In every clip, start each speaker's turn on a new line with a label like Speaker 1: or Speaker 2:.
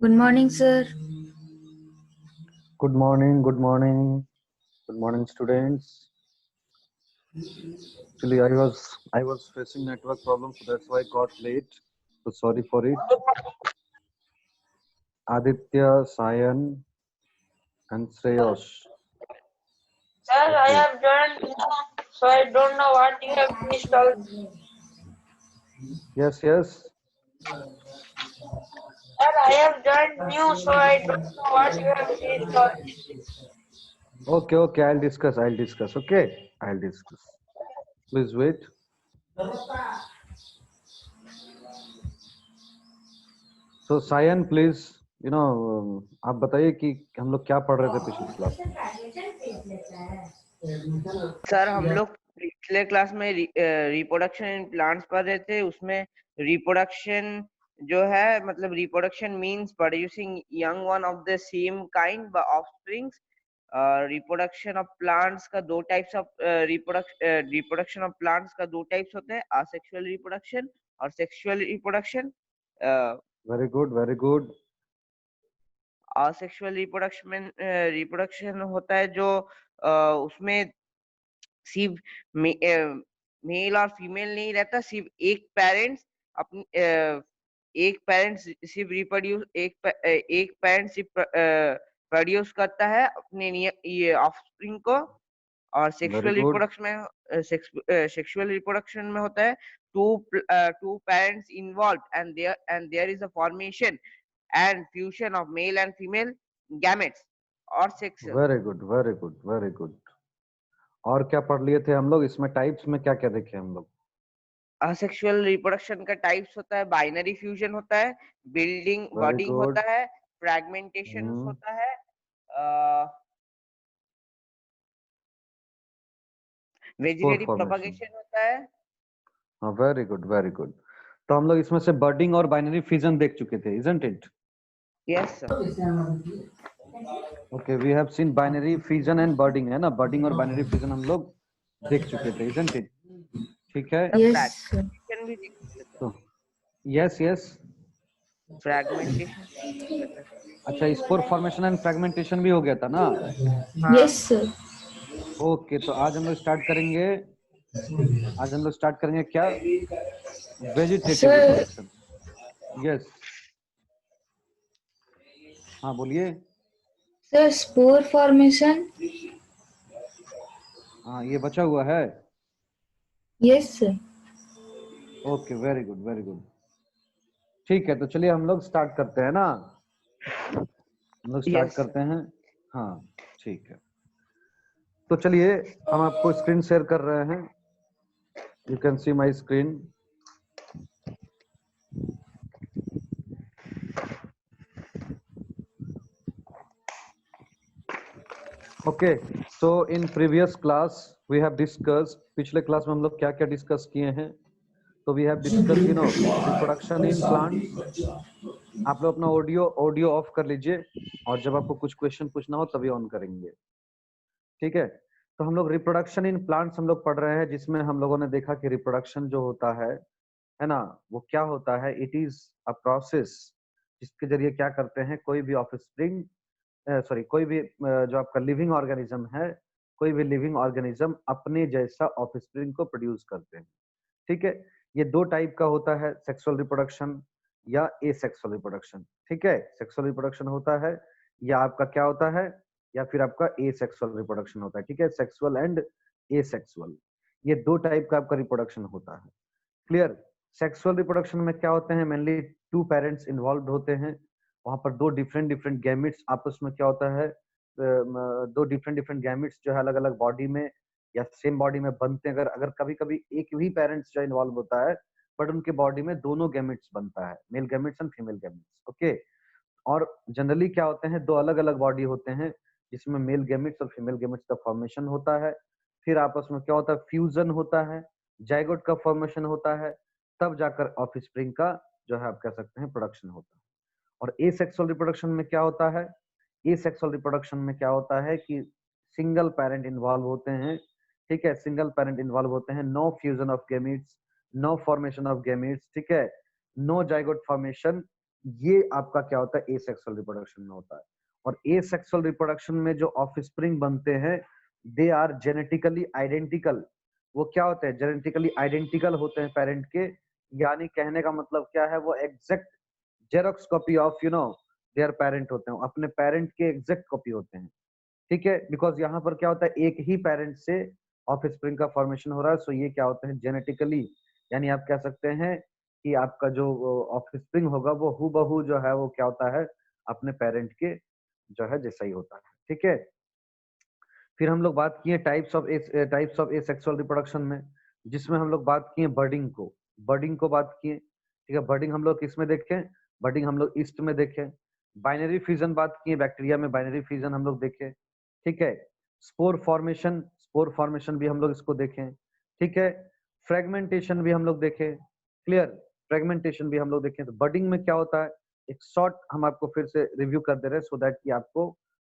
Speaker 1: Good morning, sir.
Speaker 2: Good morning, good morning, good morning, students. Actually, I was facing network problems, so that's why I got late. So sorry for it. Aditya, Sayan, and Shreyas.
Speaker 3: Sir, I
Speaker 2: Okay.
Speaker 3: have joined, so I don't know what you have finished all.
Speaker 2: Yes, yes.
Speaker 3: Sir, I have joined new, so I don't know what you have finished all.
Speaker 2: Okay, okay. I'll discuss. I'll discuss. Okay. I'll discuss. Please wait. So Sayan, please. आप बताइए कि हम लोग क्या पढ़ रहे थे पिछली क्लास में.
Speaker 4: सर हम लोग पिछले क्लास में रिप्रोडक्शन इन प्लांट्स पढ़ रहे थे। उसमें रिप्रोडक्शन जो है मतलब reproduction means producing young one of the same kind by offsprings. Reproduction of plants का दो types of reproduction of plants का दो टाइप्स होते हैं, असेक्सुअल रिप्रोडक्शन और sexual reproduction.
Speaker 2: Very good, very good.
Speaker 4: Asexual reproduction होता है जो उसमें सिर्फ मेल और फीमेल नहीं रहता, सिर्फ एक पेरेंट्स अपनी एक पेरेंट्स सिर्फ रिप्रोड्यूस एक पेरेंट सिर्फ प्रोड्यूस करता है अपने ये ऑफस्प्रिंग को। और
Speaker 2: Very
Speaker 4: सेक्सुअल
Speaker 2: good.
Speaker 4: रिप्रोडक्शन में होता है two parents involve and there is a formation and fusion of male and female gametes or sexes.
Speaker 2: Very good, very good, very good. और क्या पढ़ लिए थे हम लोग इसमें? टाइप्स में क्या क्या देखे हम लोग?
Speaker 4: असेक्सुअल रिप्रोडक्शन का टाइप्स होता है, बाइनरी फ्यूजन होता है, बिल्डिंग
Speaker 2: वेरी
Speaker 4: बडिंग
Speaker 2: गुड.
Speaker 4: होता है, फ्रैगमेंटेशन होता है,
Speaker 2: स्पोर
Speaker 4: वेजिटेटिव
Speaker 2: फॉर्मेशन.
Speaker 4: प्रोपगेशन होता है।
Speaker 2: हाँ, वेरी गुड, वेरी गुड. तो हम लोग इसमें से बर्डिंग और बाइनरी फ्यूजन देख चुके थे, isn't it?
Speaker 4: Yes sir.
Speaker 2: Okay, we have seen binary fusion and budding, है ना? Budding और binary fusion हम लोग देख चुके थे, isn't it? ठीक है.
Speaker 1: Yes, sir.
Speaker 4: फ्रैगमेंटेशन भी देख सकते थे।
Speaker 2: तो yes, yes.
Speaker 4: फ्रैगमेंटेशन
Speaker 2: अच्छा, स्पोर फॉर्मेशन एंड फ्रैगमेंटेशन भी हो गया था ना?
Speaker 1: Yes, sir.
Speaker 2: ओके, तो आज हम लोग स्टार्ट करेंगे. आज हम लोग स्टार्ट करेंगे क्या? Vegetative
Speaker 1: Sir,
Speaker 2: reproduction. यस. हाँ, बोलिए.
Speaker 1: sir, spore formation.
Speaker 2: हाँ, ये बचा हुआ है.
Speaker 1: Yes, sir.
Speaker 2: Okay, very good, very good. ठीक है, तो चलिए हम लोग स्टार्ट करते हैं ना. हम लोग स्टार्ट
Speaker 4: यस
Speaker 2: करते हैं. हाँ, ठीक है. तो चलिए हम आपको स्क्रीन शेयर कर रहे हैं. You can see my screen. Okay, so in previous class we have discuss. पिछले क्लास में हम लोग क्या क्या डिस्कस किए हैं? तो we have discuss reproduction in plants. आप लोग अपना ऑडियो ऑफ कर लीजिए और जब आपको कुछ क्वेश्चन पूछना हो तभी ऑन करेंगे. ठीक है. तो हम लोग रिप्रोडक्शन इन प्लांट्स हम लोग पढ़ रहे हैं, जिसमें हम लोगों ने देखा कि रिप्रोडक्शन जो होता है ना, वो क्या होता है? इट इज अ प्रोसेस जिसके जरिए क्या करते हैं, कोई भी ऑफस्प्रिंग कोई भी जो आपका लिविंग ऑर्गेनिज्म है, कोई भी लिविंग ऑर्गेनिज्म अपने जैसा ऑफस्प्रिंग को प्रोड्यूस करते हैं. ठीक है. ये दो टाइप का होता है, सेक्सुअल रिप्रोडक्शन या एसेक्सुअल रिप्रोडक्शन. ठीक है. सेक्सुअल रिप्रोडक्शन होता है या आपका क्या होता है, या फिर आपका एसेक्सुअल रिप्रोडक्शन होता है. ठीक है. सेक्सुअल एंड एसेक्सुअल, ये दो टाइप का आपका रिप्रोडक्शन होता है. क्लियर. सेक्सुअल रिप्रोडक्शन में क्या होते हैं? मेनली टू पेरेंट्स इन्वॉल्व होते हैं. वहां पर दो डिफरेंट डिफरेंट गैमेट्स आपस में क्या होता है, दो डिफरेंट डिफरेंट गैमेट्स जो है अलग अलग बॉडी में या सेम बॉडी में बनते हैं. अगर अगर कभी कभी एक भी पेरेंट्स जो इन्वॉल्व होता है, बट उनके बॉडी में दोनों गैमेट्स बनता है, male gametes and female gametes. Okay. और जनरली क्या होते हैं, दो अलग अलग बॉडी होते हैं जिसमें मेल गैमेट्स और फीमेल गैमेट्स का फॉर्मेशन होता है. फिर आपस में क्या होता है, फ्यूजन होता है, जाइगोट का फॉर्मेशन होता है, तब जाकर ऑफस्प्रिंग का जो है आप कह सकते हैं प्रोडक्शन होता है. और एसेक्सुअल रिप्रोडक्शन में क्या होता है? एसेक्सुअल रिप्रोडक्शन में क्या होता है कि सिंगल पेरेंट इन्वॉल्व होते हैं. ठीक है. सिंगल पेरेंट इन्वॉल्व होते हैं. No fusion of gametes, no formation of gametes. ठीक है. नो जाइगोट फॉर्मेशन, ये आपका क्या होता है, एसेक्सुअल रिप्रोडक्शन में होता है। और एसेक्सुअल रिप्रोडक्शन में जो ऑफस्प्रिंग बनते हैं दे आर जेनेटिकली आइडेंटिकल। वो क्या होते हैं, जेनेटिकली आइडेंटिकल होते हैं पेरेंट के, यानी कहने का मतलब क्या है, वो exact xerox copy of their parent होते हैं, अपने पेरेंट के एग्जैक्ट कॉपी होते हैं। ठीक है, बिकॉज यहाँ पर क्या होता है, एक ही पेरेंट से ऑफस्प्रिंग का फॉर्मेशन हो रहा है, सो ये क्या होते हैं, जेनेटिकली, यानी आप कह सकते हैं कि आपका जो ऑफस्प्रिंग होगा वो हूबहू जो है वो क्या होता है, अपने पेरेंट के जो है जैसा ही होता है। ठीक है, फिर हम लोग बात किए टाइप्स ऑफ एसेक्सुअल रिप्रोडक्शन में, जिसमें हम लोग बात किए बर्डिंग को बात किए। ठीक है, बर्डिंग हम लोग किस में देखें, बर्डिंग हम लोग ईस्ट में देखें। बाइनरी फ्यूजन बात किए, बैक्टीरिया में बाइनरी फ्यूजन हम लोग देखे। ठीक है, स्पोर फॉर्मेशन भी हम लोग इसको देखें। ठीक है, फ्रेगमेंटेशन भी हम लोग देखें। क्लियर, फ्रेगमेंटेशन भी हम लोग देखें। तो बर्डिंग में क्या होता है, एक शॉर्ट हम आपको फिर से रिव्यू कर दे रहे हैं, सो दैट कि आपको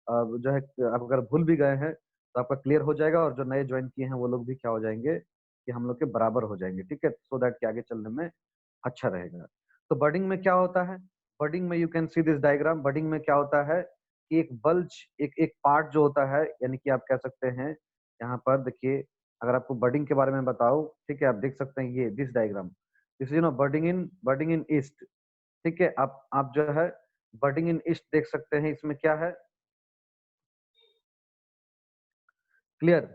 Speaker 2: जो है, आप अगर भूल भी गए हैं तो आपका क्लियर हो जाएगा, और जो नए ज्वाइन किए हैं वो लोग भी क्या हो जाएंगे, कि हम लोग के बराबर हो जाएंगे। ठीक है, सो दैट कि आगे चलने में अच्छा रहेगा। तो बर्डिंग में क्या होता है, बर्डिंग में you can see this diagram. Budding में क्या होता है कि एक बल्ज, एक पार्ट जो होता है, यानी कि आप कह सकते हैं, यहाँ पर देखिए, अगर आपको बर्डिंग के बारे में बताऊं, ठीक है, आप देख सकते हैं ये this diagram, this is budding in yeast. ठीक है, आप जो है बर्डिंग इन ईस्ट देख सकते हैं, इसमें क्या है, क्लियर,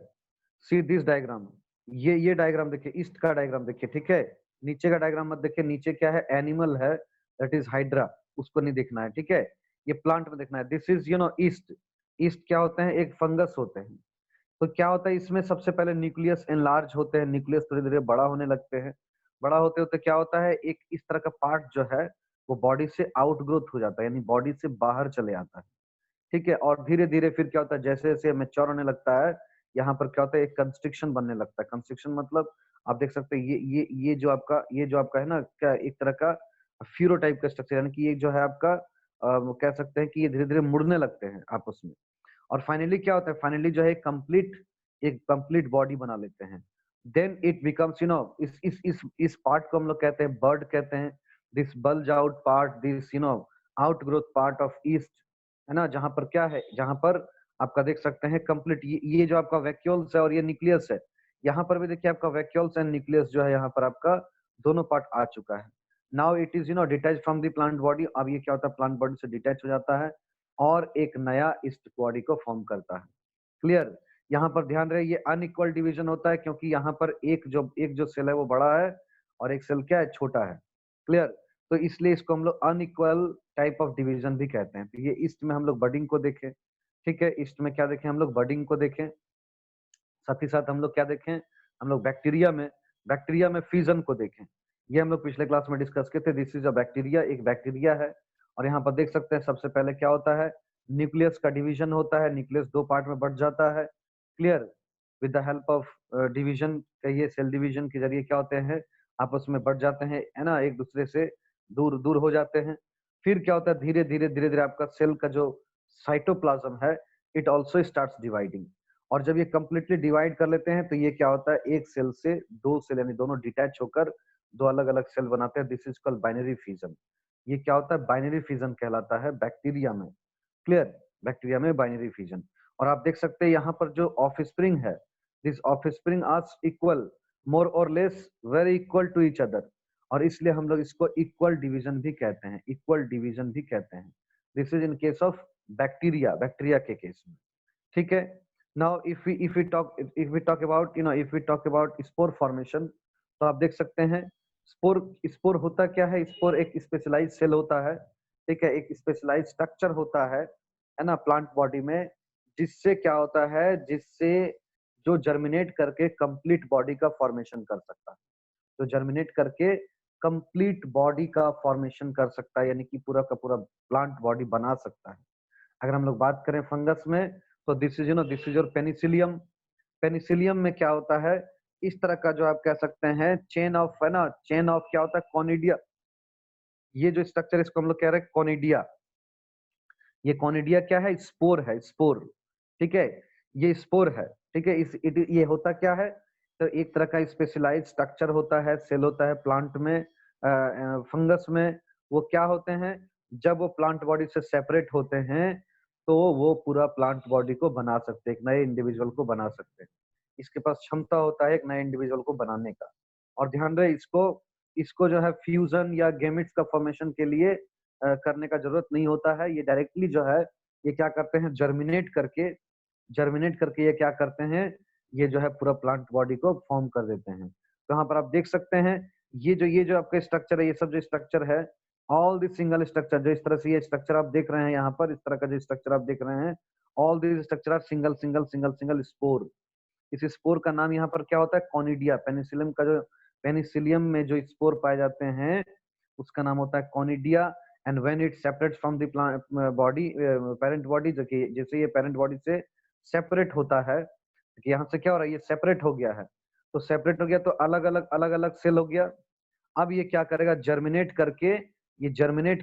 Speaker 2: सी दिस डायग्राम, ये डायग्राम देखिए, ईस्ट का डायग्राम देखिए। ठीक है, नीचे का डायग्राम मत देखिए, नीचे क्या है, एनिमल है, दैट इज हाइड्रा, उसको नहीं देखना है। ठीक है, ये प्लांट में देखना है। This is east. ईस्ट क्या होते हैं, एक फंगस होते हैं। तो क्या होता है, इसमें सबसे पहले न्यूक्लियस एनलार्ज होते हैं, न्यूक्लियस धीरे धीरे बड़ा होने लगते हैं। बड़ा होते होते क्या होता है, एक इस तरह का पार्ट जो है वो बॉडी से आउटग्रोथ हो जाता है, यानी बॉडी से बाहर चले आता है। ठीक है, और धीरे धीरे फिर क्या होता है, जैसे जैसे मेच्योर होने लगता है, यहाँ पर क्या होता है, एक कंस्ट्रिक्शन बनने लगता है। कंस्ट्रिक्शन मतलब आप देख सकते हैं, ये जो आपका है ना, क्या एक तरह का फ्यूरो टाइप का स्ट्रक्चर, यानी कि ये जो है आपका वो कह सकते हैं कि ये धीरे धीरे मुड़ने लगते हैं आपस में। और फाइनली क्या होता है, फाइनली जो है एक कंप्लीट बॉडी बना लेते हैं। देन इट बिकम्स इस पार्ट को हम लोग कहते हैं बर्ड कहते हैं। This bulge out part, this outgrowth part of east, है ना, जहां पर क्या है, जहां पर आपका देख सकते हैं कंप्लीट ये जो आपका वैक्यूल्स है और ये न्यूक्लियस है, यहाँ पर भी देखिए आपका वैक्यूल्स एंड न्यूक्लियस जो है यहाँ पर आपका दोनों पार्ट आ चुका है। Now it is detach from the plant body. अब ये क्या होता है, प्लांट बॉडी से डिटैच हो जाता है और एक नया इस बॉडी को फॉर्म करता है। क्लियर, यहाँ पर ध्यान रहे, ये अनइक्वल डिवीजन होता है, क्योंकि यहाँ पर एक जो सेल है वो बड़ा है और एक सेल क्या है, छोटा है। क्लियर, तो इसलिए इसको हम लोग अनइक्वल टाइप ऑफ डिवीजन भी कहते हैं। तो ये ईस्ट में हम लोग बडिंग को देखें। ठीक है, ईस्ट में क्या देखें, हम लोग बडिंग को देखें। साथ ही साथ हम लोग क्या देखें, हम लोग बैक्टीरिया में फ्यूजन को देखें। ये हम लोग पिछले क्लास में डिस्कस किए थे। दिस इज अ बैक्टीरिया, एक बैक्टीरिया है, और यहाँ पर देख सकते हैं सबसे पहले क्या होता है, न्यूक्लियस का डिवीजन होता है, न्यूक्लियस दो पार्ट में बढ़ जाता है। Clear, with the help of division, कहिए सेल डिवीजन के जरिए क्या होते हैं, आपस में बढ़ जाते हैं, है ना, एक दूसरे से दूर दूर हो जाते हैं। फिर क्या होता है, धीरे धीरे आपका सेल का जो साइटोप्लाज्म है, इट ऑल्सो स्टार्ट्स डिवाइडिंग। और जब ये कंप्लीटली डिवाइड कर लेते हैं तो ये क्या होता है, एक सेल से दो सेल, यानी दोनों डिटैच होकर दो अलग अलग सेल बनाते हैं। This is called binary fusion. ये क्या होता है, बाइनरी फ्यूजन कहलाता है बैक्टीरिया में। क्लियर, बैक्टीरिया में बाइनरी फ्यूजन। और आप देख सकते हैं यहाँ पर जो ऑफस्प्रिंग है, this offspring are equal, more और less very equal to each other, और इसलिए हम लोग इसको इक्वल डिवीजन भी कहते हैं, इक्वल डिवीजन भी कहते हैं। This is in case of bacteria के केस में। ठीक है, now if we talk about spore formation, तो आप देख सकते हैं स्पोर होता क्या है, स्पोर एक स्पेशलाइज सेल होता है। ठीक है, एक स्पेशलाइज स्ट्रक्चर होता है ना, प्लांट बॉडी में, जिससे क्या होता है, जिससे जो जर्मिनेट करके कंप्लीट बॉडी का फॉर्मेशन कर सकता है, तो जर्मिनेट करके कंप्लीट बॉडी का फॉर्मेशन कर सकता है, यानी कि पूरा का पूरा प्लांट बॉडी बना सकता है। अगर हम लोग बात करें फंगस में, तो this is your Penicillium. Penicillium में क्या होता है, इस तरह का जो आप कह सकते हैं चेन ऑफ, है ना, चेन ऑफ क्या होता है, कोनिडिया। ये जो स्ट्रक्चर इसको हम लोग कह रहे हैं कोनिडिया। ये कोनिडिया क्या है, स्पोर है, स्पोर। ठीक है, ये स्पोर है। ठीक है, ये होता क्या है, तो एक तरह का स्पेशलाइज स्ट्रक्चर होता है, सेल होता है प्लांट में, फंगस में, वो क्या होते हैं, जब वो प्लांट बॉडी से सेपरेट होते हैं तो वो पूरा प्लांट बॉडी को बना सकते हैं, एक नए इंडिविजुअल को बना सकते हैं। इसके पास क्षमता होता है एक नए इंडिविजुअल को बनाने का। और ध्यान रहे, इसको इसको जो है फ्यूजन या गेमेट्स का फॉर्मेशन के लिए करने का जरूरत नहीं होता है। ये डायरेक्टली जो है ये क्या करते हैं, जर्मिनेट करके ये क्या करते हैं, ये जो है पूरा प्लांट बॉडी को फॉर्म कर देते हैं। तो यहाँ पर आप देख सकते हैं ये जो आपका स्ट्रक्चर है, ये सब जो स्ट्रक्चर है, ऑल दी सिंगल स्ट्रक्चर, जो इस तरह से ये स्ट्रक्चर आप देख रहे हैं यहाँ पर, इस तरह का जो स्ट्रक्चर आप देख रहे हैं, all the structure are single single single single spore. इस स्पोर का नाम यहाँ पर क्या होता है, कॉनिडिया। पेनिसिलियम का जो पेनिसिलियम में जो स्पोर पाए जाते हैं उसका नाम होता है conidia. And when it separates from the body, parent body, जैसे ये पेरेंट बॉडी से सेपरेट होता है, कि यहाँ से क्या हो रहा है, ये सेपरेट हो गया है, तो सेपरेट हो गया तो अलग अलग सेल हो गया। अब ये क्या करेगा, जर्मिनेट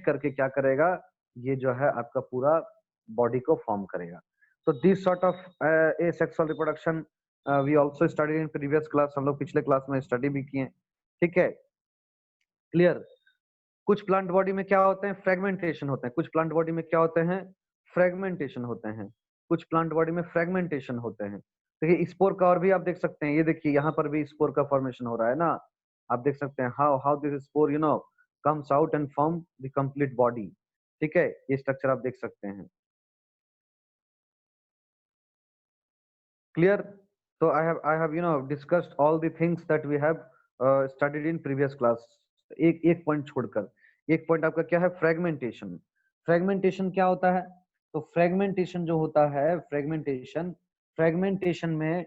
Speaker 2: करके क्या करेगा, ये जो है आपका पूरा बॉडी को फॉर्म करेगा। तो this sort of asexual reproduction we also studied in previous class, हम लोग पिछले क्लास में स्टडी भी किए। ठीक है, क्लियर। कुछ प्लांट बॉडी में क्या होते हैं, फ्रेगमेंटेशन होते हैं। कुछ प्लांट बॉडी में क्या होते हैं, फ्रेगमेंटेशन होते हैं। कुछ प्लांट बॉडी में फ्रेगमेंटेशन होते हैं। देखिए स्पोर का और भी आप देख सकते हैं, ये देखिए यहाँ पर भी स्पोर का फॉर्मेशन हो रहा है ना, आप देख सकते हैं how this spore comes out and form the complete body. ठीक है, ये स्ट्रक्चर आप देख सकते हैं। क्लियर। तो I have discussed all the things that we have studied in previous class. एक पॉइंट छोड़कर, एक पॉइंट आपका क्या है, फ्रेगमेंटेशन। फ्रेगमेंटेशन क्या होता है, तो फ्रेगमेंटेशन जो होता है, फ्रेगमेंटेशन में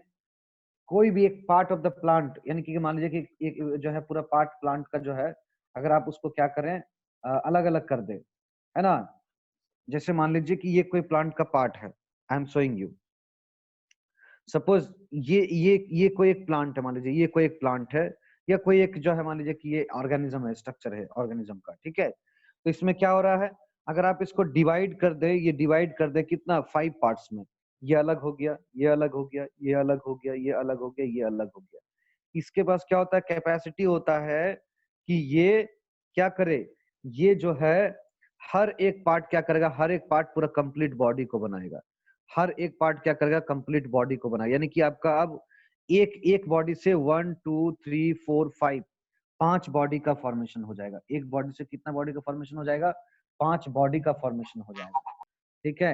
Speaker 2: कोई भी एक पार्ट ऑफ द प्लांट, यानी कि मान लीजिए कि एक जो है पूरा पार्ट प्लांट का जो है, अगर आप उसको क्या करें, अलग अलग कर दे, है ना। जैसे मान लीजिए कि ये कोई प्लांट का पार्ट है, I am showing you. Suppose ये कोई एक प्लांट है, मान लीजिए ये कोई एक प्लांट है, या कोई एक जो है मान लीजिए कि ये ऑर्गेनिज्म है, स्ट्रक्चर है ऑर्गेनिज्म का। ठीक है, तो इसमें क्या हो रहा है, अगर आप इसको डिवाइड कर दे, ये डिवाइड कर दे कितना, 5 पार्ट्स में, ये अलग हो गया, ये अलग हो गया, ये अलग हो गया, ये अलग हो गया, ये अलग हो गया। इसके पास क्या होता है, कैपेसिटी होता है कि ये क्या करे, ये जो है हर एक पार्ट क्या करेगा, हर एक पार्ट पूरा कंप्लीट बॉडी को बनाएगा। हर एक पार्ट क्या करेगा, कंप्लीट बॉडी को बनाएगा। यानी कि आपका अब एक बॉडी से 1 2 3 4 5 5 बॉडी का फॉर्मेशन हो जाएगा। एक बॉडी से कितना बॉडी का फॉर्मेशन हो जाएगा, 5 बॉडी का फॉर्मेशन हो जाएगा। ठीक है,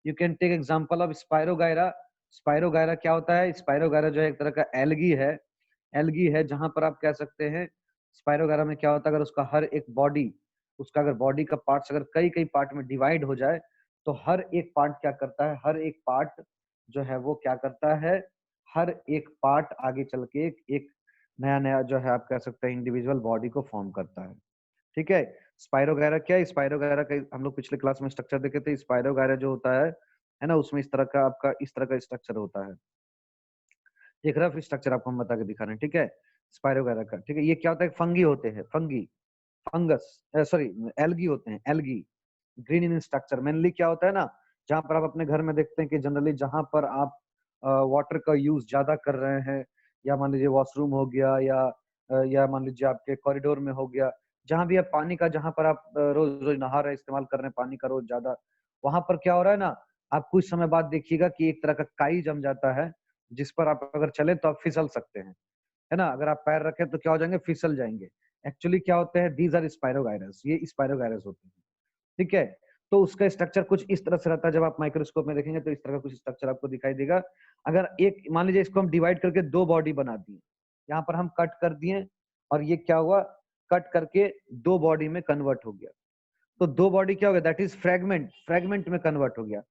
Speaker 2: you can take example of spirogyra. Spirogyra क्या होता है, स्पाइरोगायरा जो है एक तरह का एल्गी है, जहां पर आप कह सकते हैं स्पाइरोगायरा में क्या होता है, अगर उसका हर एक बॉडी, उसका अगर बॉडी का पार्ट्स अगर कई कई पार्ट में डिवाइड हो जाए, तो हर एक पार्ट क्या करता है, हर एक पार्ट जो है वो क्या करता है, हर एक पार्ट आगे चल के एक नया नया जो है आप कह सकते हैं इंडिविजुअल बॉडी को फॉर्म करता है। ठीक है, स्पाइरोगायरा क्या है, स्पाइरोगायरा का हम लोग पिछले क्लास में स्ट्रक्चर देखे थे। स्पाइरोगायरा जो होता है ना, उसमें इस तरह का आपका इस तरह का स्ट्रक्चर होता है। एक रफ स्ट्रक्चर आपको हम बता के दिखा रहे हैं। ठीक है, स्पाइरोगायरा का। ठीक है, ये क्या होता है, फंगी होते हैं, फंगस सॉरी एल्गी होते हैं, algae green in structure. Mainly क्या होता है ना, जहां पर आप अपने घर में देखते हैं कि जनरली जहां पर आप वाटर का यूज ज्यादा कर रहे हैं, या मान लीजिए वॉशरूम हो गया, या मान लीजिए आपके कॉरिडोर में हो गया, जहां भी आप पानी का, जहां पर आप रोज रोज नहा रहे हैं, इस्तेमाल कर रहे हैं पानी का रोज ज्यादा, वहां पर क्या हो रहा है ना, आप कुछ समय बाद देखिएगा कि एक तरह का काई जम जाता है, जिस पर आप अगर चले तो आप फिसल सकते हैं, है ना। अगर आप पैर रखें तो क्या हो जाएंगे, फिसल जाएंगे। एक्चुअली क्या होते हैं, दीज आर स्पाइरोगायरस, ये स्पाइरोगायरस होते हैं। ठीक है, तो उसका स्ट्रक्चर कुछ इस तरह से रहता है। जब आप माइक्रोस्कोप में देखेंगे तो इस तरह का कुछ स्ट्रक्चर आपको दिखाई देगा। अगर एक मान लीजिए इसको हम डिवाइड करके 2 बॉडी बना दिए, यहाँ पर हम कट कर दिए, और ये क्या हुआ, कट करके 2 बॉडी में कन्वर्ट हो गया। तो 2 बॉडी क्या हो गया, दैट इज फ्रेगमेंट में कन्वर्ट हो गया।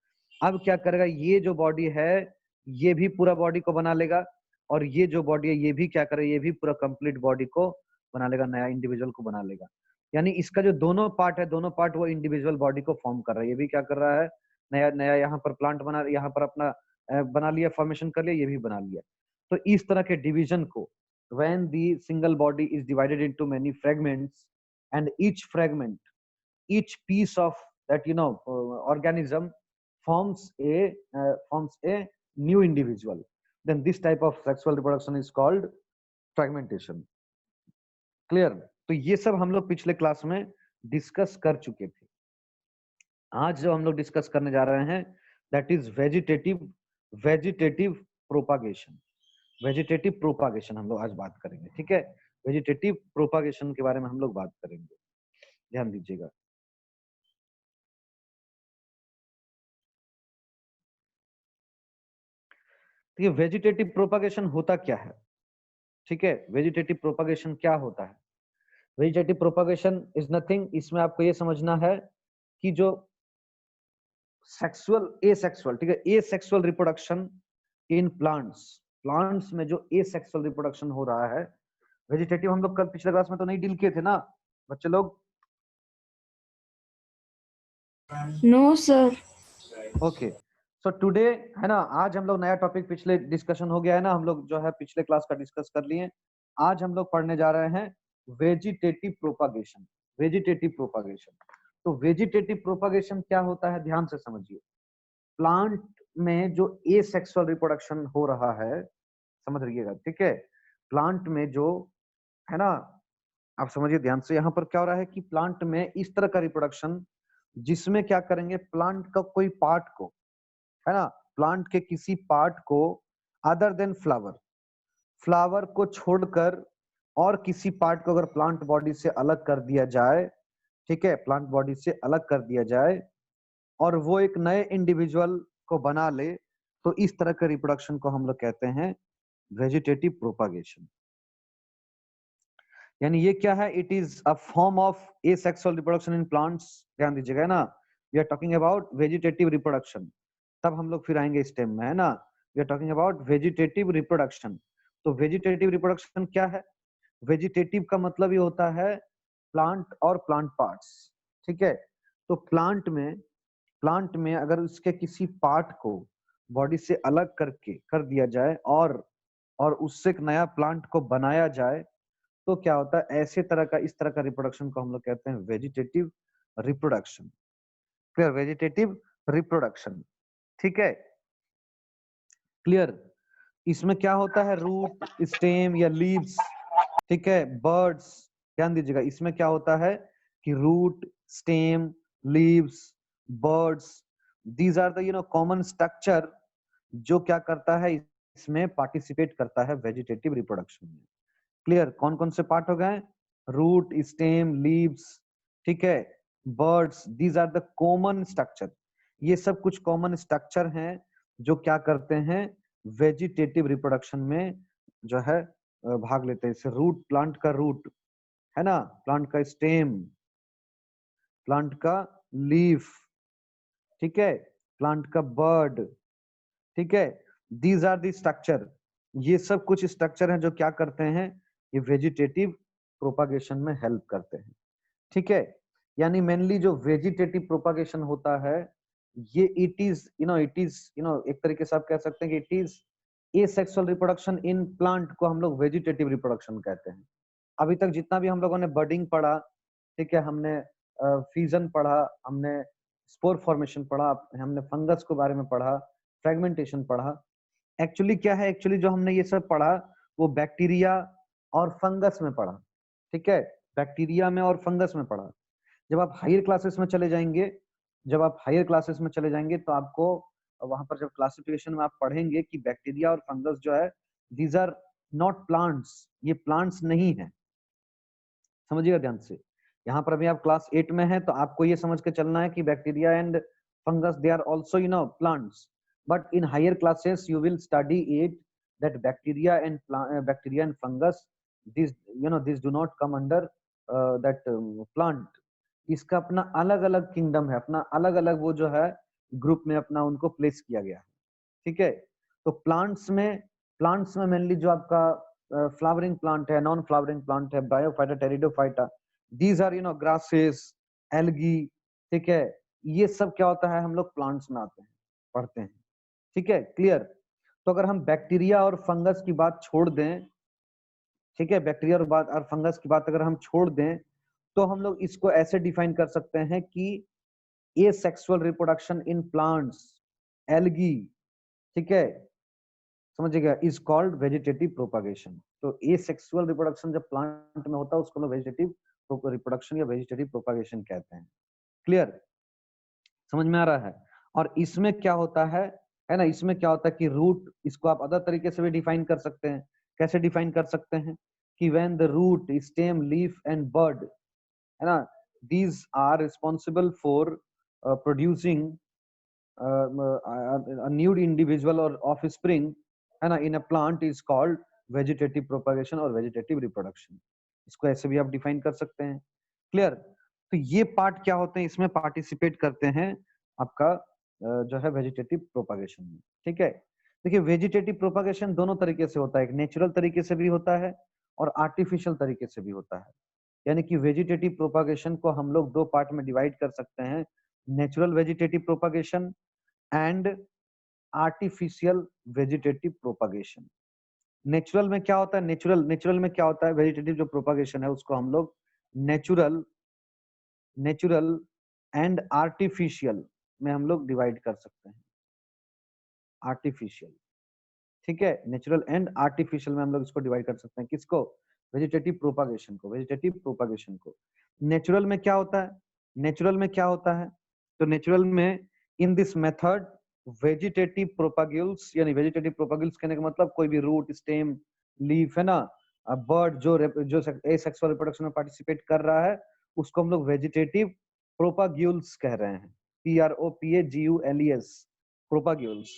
Speaker 2: अब क्या करेगा, ये जो बॉडी है ये भी पूरा बॉडी को बना लेगा, और ये जो बॉडी है ये भी क्या करेगा, ये भी पूरा कंप्लीट बॉडी को बना लेगा, नया इंडिविजुअल को बना लेगा। यानी इसका जो दोनों पार्ट है, दोनों पार्ट वो इंडिविजुअल बॉडी को फॉर्म कर रहा है। ये भी क्या कर रहा है, नया नया यहाँ पर प्लांट बना, यहाँ पर अपना बना लिया, फॉर्मेशन कर लिया, ये भी बना लिया। तो इस तरह के डिवीजन को, when the single body is divided into many fragments, and each piece of that organism forms a new individual, then this type of sexual reproduction is called fragmentation. Clear? तो ये सब हम लोग पिछले क्लास में discuss कर चुके थे। आज जो हम लोग डिस्कस करने जा रहे हैं that is vegetative propagation. Vegetative propagation हम लोग आज बात करेंगे, ठीक है। वेजिटेटिव प्रोपागेशन के बारे में हम लोग बात करेंगे, ध्यान दीजिएगा। तो ये वेजिटेटिव प्रोपागेशन होता क्या है, ठीक है। वेजिटेटिव प्रोपागेशन क्या होता है? वेजिटेटिव प्रोपागेशन इज नथिंग, इसमें आपको ये समझना है कि जो सेक्सुअल एसेक्सुअल, ठीक है, asexual reproduction in plants, plants में जो एसेक्सुअल रिप्रोडक्शन हो रहा है, वेजिटेटिव हम लोग कल पिछले क्लास में तो नहीं डील किए थे ना बच्चे लोग?
Speaker 1: No sir.
Speaker 2: Okay, so today है ना, आज हम लोग नया टॉपिक, पिछले डिस्कशन हो गया है ना, हम लोग जो है पिछले क्लास का डिस्कस कर लिए। आज हम लोग पढ़ने जा रहे हैं वेजिटेटिव प्रोपागेशन। वेजिटेटिव प्रोपागेशन, तो वेजिटेटिव प्रोपागेशन क्या होता है, ध्यान से समझिए। प्लांट में जो एसेक्सुअल रिप्रोडक्शन हो रहा है, समझ रहिएगा, ठीक है। प्लांट में जो है ना, आप समझिए ध्यान से, यहाँ पर क्या हो रहा है कि प्लांट में इस तरह का रिप्रोडक्शन जिसमें क्या करेंगे, प्लांट का कोई पार्ट को, है ना, प्लांट के किसी पार्ट को अदर देन फ्लावर, फ्लावर को छोड़कर और किसी पार्ट को अगर प्लांट बॉडी से अलग कर दिया जाए, ठीक है, प्लांट बॉडी से अलग कर दिया जाए और वो एक नए इंडिविजुअल को बना ले, तो इस तरह के रिप्रोडक्शन को हम लोग कहते हैं वेजिटेटिव प्रोपागेशन। यानी ये क्या है, it is a form of asexual reproduction in plants. ध्यान दीजिएगा, है ना, we are talking about vegetative reproduction, तब हम लोग फिर आएंगे इस टाइम में, है ना। We are talking about vegetative reproduction. तो वेजिटेटिव रिप्रोडक्शन क्या है? वेजिटेटिव का मतलब ये होता है प्लांट और प्लांट पार्ट्स, ठीक है। तो प्लांट में अगर उसके किसी पार्ट को बॉडी से अलग करके कर दिया जाए और उससे एक नया प्लांट को बनाया जाए, तो क्या होता है, ऐसे तरह का, इस तरह का रिप्रोडक्शन को हम लोग कहते हैं vegetative reproduction. Clear? Vegetative reproduction, ठीक है, क्लियर। इसमें क्या होता है, रूट, स्टेम या लीव्स, ठीक है, बर्ड्स, ध्यान दीजिएगा, इसमें क्या होता है कि root, stem, leaves, buds, these are the common structure जो क्या करता है, इसमें पार्टिसिपेट करता है वेजिटेटिव रिप्रोडक्शन में। क्लियर? कौन कौन से पार्ट हो गए? रूट, स्टेम, लीव्स, ठीक है, buds, these are the common structure. ये सब कुछ कॉमन स्ट्रक्चर हैं जो क्या करते हैं, वेजिटेटिव रिप्रोडक्शन में जो है भाग लेते हैं। जैसे रूट, प्लांट का रूट, है ना, प्लांट का स्टेम, प्लांट का लीफ, ठीक है, प्लांट का बर्ड, ठीक है, दीज आर दी स्ट्रक्चर। ये सब कुछ स्ट्रक्चर हैं जो क्या करते हैं, ये वेजिटेटिव प्रोपागेशन में हेल्प करते हैं, ठीक है। यानी मेनली जो वेजिटेटिव प्रोपागेशन होता है, ये इट इज एक तरीके से आप कह सकते हैं कि it is asexual reproduction in plant को हम लोग वेजिटेटिव रिप्रोडक्शन कहते हैं। अभी तक जितना भी हम लोगों ने बर्डिंग पढ़ा, ठीक है, हमने फ्यूजन पढ़ा, हमने स्पोर फॉर्मेशन पढ़ा, हमने फंगस के बारे में पढ़ा, फ्रेगमेंटेशन पढ़ा, एक्चुअली क्या है, एक्चुअली जो हमने ये सब पढ़ा वो बैक्टीरिया और फंगस में पढ़ा, ठीक है, बैक्टीरिया में और फंगस में पढ़ा। जब आप हायर क्लासेस में चले जाएंगे, जब आप हायर क्लासेस में चले जाएंगे तो आपको वहां पर जब क्लासिफिकेशन में आप पढ़ेंगे कि बैक्टीरिया और फंगस जो है, दीज आर नॉट प्लांट्स, ये प्लांट्स नहीं है। समझिएगा ध्यान से, यहाँ पर अभी आप क्लास 8 में हैं तो आपको ये समझ के चलना है कि bacteria and fungus they are also plants, but in higher classes you will study it that bacteria and fungus, this do not come under that plant. इसका अपना अलग अलग किंगडम है, अपना अलग अलग वो जो है ग्रुप में अपना उनको प्लेस किया गया है, ठीक है। तो प्लांट्स में मेनली जो आपका फ्लावरिंग प्लांट है, नॉन फ्लावरिंग प्लांट है, bryophyta, pteridophyta, these are grasses, algae, ठीक है, ये सब क्या होता है, हम लोग प्लांट्स में आते हैं, पढ़ते हैं, ठीक है, क्लियर। तो अगर हम बैक्टीरिया और फंगस की बात छोड़ दें, ठीक है, बैक्टीरिया और फंगस की बात अगर हम छोड़ दें, तो हम लोग इसको ऐसे डिफाइन कर सकते हैं कि asexual reproduction in plants, algae, ठीक है, समझिएगा, इज कॉल्ड वेजिटेटिव प्रोपागेशन। तो एसेक्सुअल रिप्रोडक्शन जब प्लांट में होता है उसको हम वेजिटेटिव रिप्रोडक्शन या वेजिटेटिव प्रोपागेशन कहते हैं। क्लियर, समझ में आ रहा है? और इसमें क्या होता है ना, इसमें क्या होता है कि रूट, इसको आप अदर तरीके से भी डिफाइन कर सकते हैं। कैसे डिफाइन कर सकते हैं कि when the root, stem, leaf and bud, है ना, these are responsible for producing a new individual or offspring, है ना, in a plant is called vegetative propagation और vegetative reproduction। इसको ऐसे भी आप डिफाइन कर सकते हैं। क्लियर, तो ये पार्ट क्या होते हैं, इसमें पार्टिसिपेट करते हैं आपका जो है वेजिटेटिव प्रोपागेशन में। ठीक है, देखिए वेजिटेटिव प्रोपागेशन दोनों तरीके से होता है, एक नेचुरल तरीके से भी होता है और आर्टिफिशियल तरीके से भी होता है। यानी कि वेजिटेटिव प्रोपागेशन को हम लोग दो पार्ट में डिवाइड कर सकते हैं, natural vegetative propagation and artificial vegetative propagation. Natural में क्या होता है, नेचुरल में क्या होता है, वेजिटेटिव जो प्रोपागेशन है उसको हम लोग नेचुरल एंड आर्टिफिशियल में हम लोग डिवाइड कर सकते हैं। आर्टिफिशियल, ठीक है, नेचुरल एंड आर्टिफिशियल में हम लोग इसको डिवाइड कर सकते हैं। किसको? वेजिटेटिव प्रोपागेशन को, वेजिटेटिव प्रोपागेशन को। नेचुरल में क्या होता है, नेचुरल में क्या होता है, तो नेचुरल में इन दिस मेथड वेजिटेटिव प्रोपाग्यूल्स, यानी वेजिटेटिव प्रोपाग्यूल्स कहने का मतलब कोई भी रूट, स्टेम, लीफ, है ना, बर्ड जो एसेक्सुअल रिप्रोडक्शन में पार्टिसिपेट कर रहा है उसको हम लोग वेजिटेटिव प्रोपाग्यूल्स कह रहे हैं। PROPAGULES, प्रोपाग्यूल्स।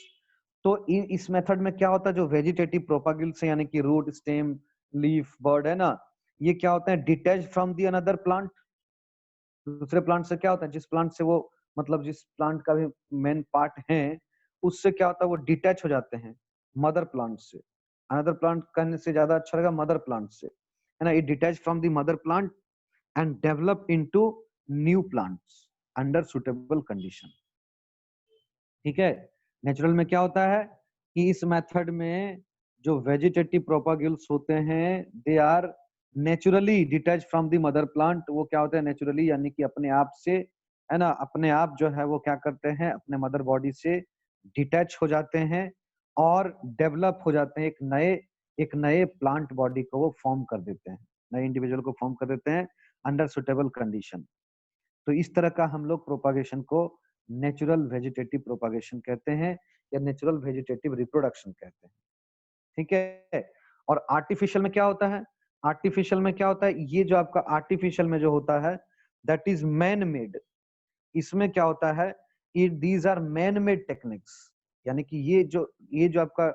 Speaker 2: तो इस मेथड में क्या होता है, जो वेजिटेटिव प्रोपाग्यूल्स है यानी कि रूट, स्टेम, लीफ, बर्ड, है ना, ये क्या होता है, detach from the another plant. दूसरे प्लांट से क्या होता है, जिस प्लांट से वो, मतलब जिस प्लांट का भी मेन पार्ट है उससे क्या होता है, वो डिटैच हो जाते हैं मदर प्लांट से। अनदर प्लांट कहने से ज्यादा अच्छा लगा, मदर प्लांट से, है ना। It detach from the mother plant and develop into new plants under suitable condition. ठीक है, नेचुरल में क्या होता है कि इस मेथड में जो वेजिटेटिव प्रोपाग्यूल्स होते हैं they are naturally detach from the mother plant. वो क्या होते हैं नेचुरली, यानी कि अपने आप से, है ना, अपने आप जो है वो क्या करते हैं, अपने मदर बॉडी से डिटैच हो जाते हैं और डेवलप हो जाते हैं, एक नए प्लांट बॉडी को वो फॉर्म कर देते हैं, नए इंडिविजुअल को फॉर्म कर देते हैं अंडर सुटेबल कंडीशन। तो इस तरह का हम लोग प्रोपागेशन को नेचुरल वेजिटेटिव प्रोपागेशन कहते हैं या नेचुरल वेजिटेटिव रिप्रोडक्शन कहते हैं। ठीक है, और आर्टिफिशियल में क्या होता है, आर्टिफिशियल में क्या होता है, ये जो आपका आर्टिफिशियल में जो होता है दैट इज मैन मेड। इसमें क्या होता है, these are man made techniques, यानी कि ये जो आपका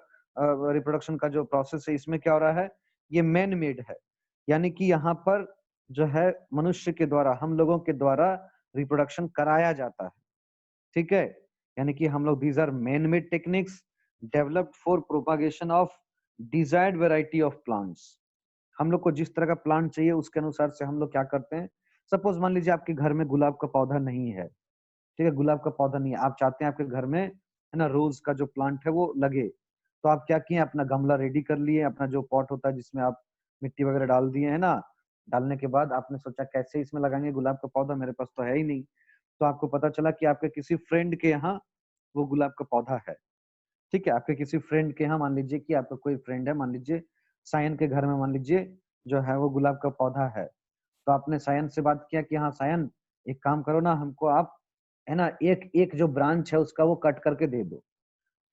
Speaker 2: रिप्रोडक्शन का जो प्रोसेस है इसमें क्या हो रहा है, ये मैन मेड है, यानी कि यहाँ पर जो है मनुष्य के द्वारा, हम लोगों के द्वारा रिप्रोडक्शन कराया जाता है। ठीक है, यानी कि हम लोग these are man made techniques developed for propagation of desired variety of plants. हम लोग को जिस तरह का प्लांट चाहिए उसके अनुसार से हम लोग क्या करते हैं, सपोज मान लीजिए आपके घर में गुलाब का पौधा नहीं है, ठीक है, गुलाब का पौधा नहीं है, आप चाहते हैं आपके घर में, है ना, रोज का जो प्लांट है वो लगे, तो आप क्या किए, अपना गमला रेडी कर लिए, अपना जो पॉट होता है जिसमें आप मिट्टी वगैरह डाल दिए, है ना। डालने के बाद आपने सोचा कैसे इसमें लगाएंगे गुलाब का पौधा, मेरे पास तो है ही नहीं। तो आपको पता चला कि आपके किसी फ्रेंड के यहाँ वो गुलाब का पौधा है। ठीक है, आपके किसी फ्रेंड के यहाँ, मान लीजिए कि आपका कोई फ्रेंड है, मान लीजिए सायन के घर में, मान लीजिए जो है वो गुलाब का पौधा है। तो आपने सायन से बात किया कि हाँ सायन, एक काम करो ना, हमको आप, है ना, एक एक जो ब्रांच है उसका वो कट करके दे दो,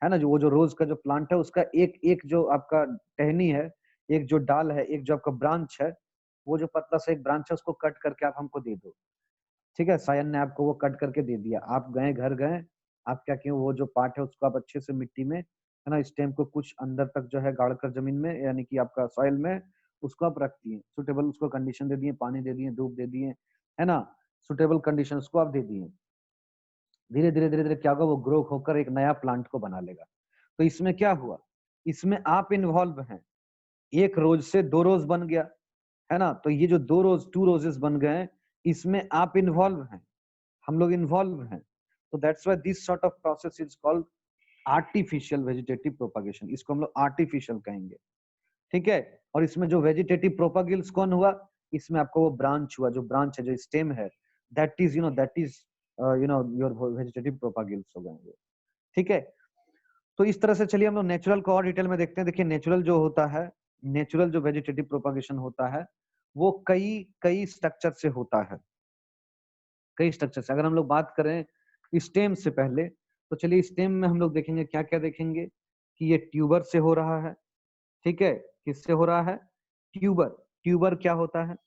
Speaker 2: है ना, जो वो जो रोज का जो प्लांट है उसका एक एक जो आपका टहनी है, एक जो डाल है, एक जो आपका ब्रांच है, वो जो पतला सा एक ब्रांच है उसको कट करके आप हमको दे दो। ठीक है, सायन ने आपको वो कट करके दे दिया, आप गए घर गए, आप क्या किए, वो जो पार्ट है उसको आप अच्छे से मिट्टी में, है ना, स्टेम को कुछ अंदर तक जो है गाड़ कर जमीन में, यानी कि आपका सॉइल में उसको आप रख दिए, सुटेबल उसको कंडीशन दे दिए, पानी दे दिए, धूप दे दिए, है ना, सुटेबल कंडीशन उसको आप दे दिए। धीरे धीरे धीरे धीरे क्या होगा, वो ग्रो होकर एक नया प्लांट को बना लेगा। तो इसमें क्या हुआ, इसमें आप इन्वॉल्व हैं, एक रोज से दो रोज बन गया, है ना, तो ये जो टू रोजेस बन गए, इसमें आप इन्वॉल्व हैं, हम लोग इन्वॉल्व हैं। तो that's why this sort of process is called artificial vegetative propagation, इसको हम लोग आर्टिफिशियल कहेंगे। ठीक है, और इसमें जो वेजिटेटिव प्रोपागेल्स कौन हुआ, इसमें आपको वो ब्रांच हुआ, जो ब्रांच है, जो स्टेम है, दैट इज योर वेजिटेटिव प्रोपागेल्स हो गए। ठीक है, तो इस तरह से चलिए हम लोग नेचुरल को और डिटेल में देखते हैं। देखिए नेचुरल जो होता है, नेचुरल जो वेजिटेटिव प्रोपागेशन होता है वो कई कई स्ट्रक्चर से होता है, कई स्ट्रक्चर से। अगर हम लोग बात करें स्टेम से पहले, तो चलिए स्टेम में हम लोग देखेंगे क्या क्या देखेंगे कि ये ट्यूबर से हो रहा है, ठीक है। किससे हो रहा है? ट्यूबर। ट्यूबर क्या होता है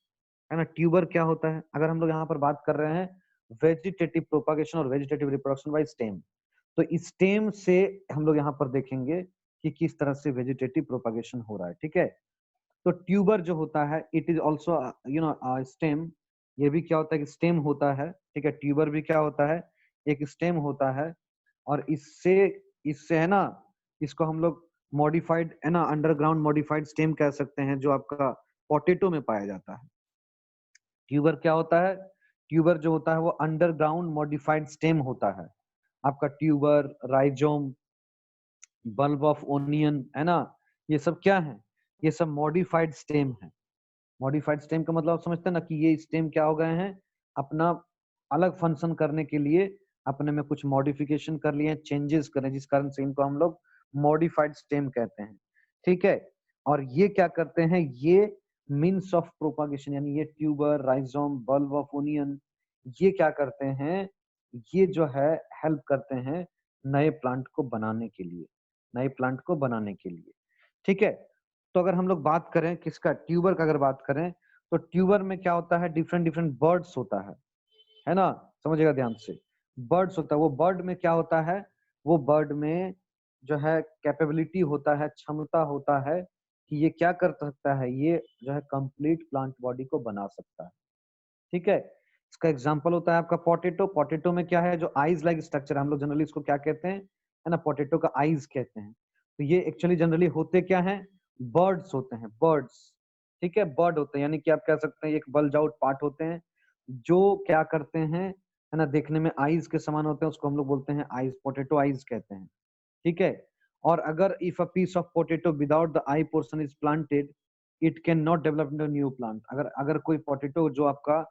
Speaker 2: ना, ट्यूबर क्या होता है? अगर हम लोग यहाँ पर बात कर रहे हैं वेजिटेटिव प्रोपागेशन और वेजिटेटिव रिप्रोडक्शन बाय स्टेम, तो स्टेम से हम लोग यहाँ पर देखेंगे कि किस तरह से वेजिटेटिव प्रोपागेशन हो रहा है, ठीक है। तो ट्यूबर जो होता है इट इज ऑल्सो स्टेम, ये भी क्या होता है कि स्टेम होता है, ठीक है। ट्यूबर भी क्या होता है? एक स्टेम होता है। और इससे इससे है ना, इसको हम लोग मॉडिफाइड है ना, अंडरग्राउंड मॉडिफाइड स्टेम कह सकते हैं, जो आपका पोटैटो में पाया जाता है। ट्यूबर क्या होता है? ट्यूबर जो होता है वो अंडरग्राउंड मॉडिफाइड स्टेम होता है। आपका tuber, rhizome, bulb of onion, है ना, ये सब क्या है? ये सब मॉडिफाइड स्टेम है। मॉडिफाइड स्टेम का मतलब आप समझते हैं ना कि ये स्टेम क्या हो गए हैं, अपना अलग फंक्शन करने के लिए अपने में कुछ मॉडिफिकेशन कर लिए, चेंजेस करें, जिस कारण से इनको हम लोग मॉडिफाइड स्टेम कहते हैं, ठीक है। और ये क्या करते हैं? ये मीन्स ऑफ प्रोपागेशन, यानी ये tuber, rhizome, bulb of onion, ये क्या करते हैं? ये जो है हेल्प करते हैं नए प्लांट को बनाने के लिए, नए प्लांट को बनाने के लिए, ठीक है। तो अगर हम लोग बात करें किसका, ट्यूबर का अगर बात करें, तो ट्यूबर में क्या होता है? डिफरेंट डिफरेंट बर्ड्स होता है ना, समझिएगा ध्यान से। बर्ड्स होता है, वो बर्ड में क्या होता है? वो बर्ड में जो है कैपेबिलिटी होता है, क्षमता होता है कि ये क्या कर सकता है, ये जो है कंप्लीट प्लांट बॉडी को बना सकता है, ठीक है। इसका एग्जांपल होता है आपका पोटैटो। पोटैटो में क्या है? जो आईज लाइक स्ट्रक्चर, हम लोग जनरली इसको क्या कहते हैं, है ना, पोटैटो का आईज कहते हैं। तो ये एक्चुअली जनरली होते क्या हैं? बर्ड्स होते हैं, बर्ड्स, ठीक है, बर्ड होते हैं, यानी कि आप कह सकते हैं एक बल्ज आउट पार्ट होते हैं, जो क्या करते हैं, है ना, देखने में आईज के समान होते हैं, उसको हम लोग बोलते हैं आईज, पोटैटो आईज कहते हैं, ठीक है। और अगर if a piece of potato without the eye portion is planted, it can not develop into new plant. अगर अगर कोई पोटैटो जो आपका,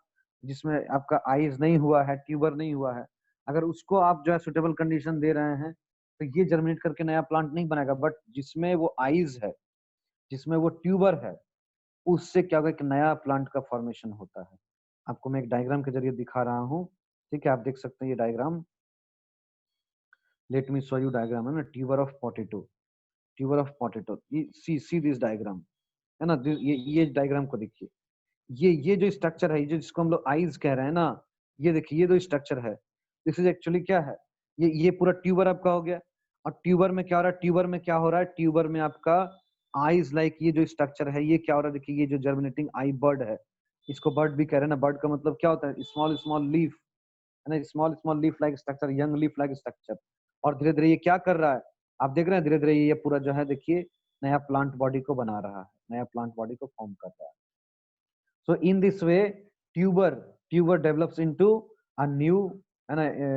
Speaker 2: जिसमें आपका आईज नहीं हुआ है, ट्यूबर नहीं हुआ है, अगर उसको आप जो है सुटेबल कंडीशन दे रहे हैं, तो ये जर्मिनेट करके नया प्लांट नहीं बनाएगा। बट जिसमें वो आईज है, जिसमें वो ट्यूबर है, उससे क्या होगा, एक नया प्लांट का फॉर्मेशन होता है। आपको मैं एक डायग्राम के जरिए दिखा रहा हूँ, ठीक है, आप देख सकते हैं ये diagram. Let me show you diagram, है ना, tuber of potato, tuber of potato, C this diagram, है ना, ये डायग्राम को देखिए। ये जो स्ट्रक्चर है, ये जो जिसको हम लोग आईज कह रहे हैं ना, ये देखिए, ये जो स्ट्रक्चर है, दिस इज एक्चुअली क्या है, ये पूरा ट्यूबर आपका हो गया। और ट्यूबर में क्या हो रहा है? ट्यूबर में क्या हो रहा है? ट्यूबर में आपका आईज लाइक ये जो स्ट्रक्चर है, ये क्या हो रहा है? देखिए, ये जो जर्मिनेटिंग आई बर्ड है, इसको बर्ड भी कह रहे हैं ना। बर्ड का मतलब क्या होता है? स्मॉल स्मॉल लीफ, है ना, small small leaf like structure, young leaf like structure. और धीरे धीरे ये क्या कर रहा है? आप देख रहे हैं, धीरे धीरे ये पूरा जो है, देखिए, नया प्लांट बॉडी को बना रहा है, नया प्लांट बॉडी को फॉर्म कर रहा है। So in this way, tuber develops into a new, है ना,